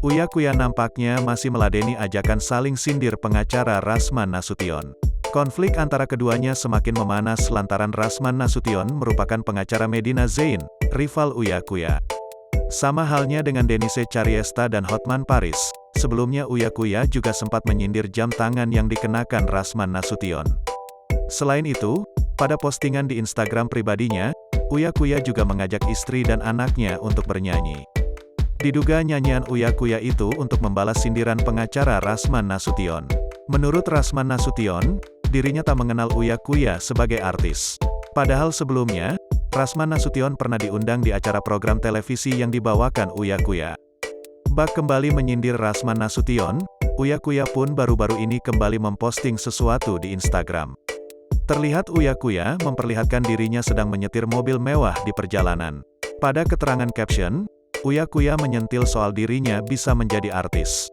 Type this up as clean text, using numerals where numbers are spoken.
Uya Kuya nampaknya masih meladeni ajakan saling sindir pengacara Rasman Nasution. Konflik antara keduanya semakin memanas lantaran Rasman Nasution merupakan pengacara Medina Zain, rival Uya Kuya. Sama halnya dengan Denise Chariesta dan Hotman Paris, sebelumnya Uya Kuya juga sempat menyindir jam tangan yang dikenakan Rasman Nasution. Selain itu, pada postingan di Instagram pribadinya, Uya Kuya juga mengajak istri dan anaknya untuk bernyanyi. Diduga nyanyian Uya Kuya itu untuk membalas sindiran pengacara Rasman Nasution. Menurut Rasman Nasution, dirinya tak mengenal Uya Kuya sebagai artis. Padahal sebelumnya, Rasman Nasution pernah diundang di acara program televisi yang dibawakan Uya Kuya. Bak kembali menyindir Rasman Nasution, Uya Kuya pun baru-baru ini kembali memposting sesuatu di Instagram. Terlihat Uya Kuya memperlihatkan dirinya sedang menyetir mobil mewah di perjalanan. Pada keterangan caption, Uya Kuya menyentil soal dirinya bisa menjadi artis.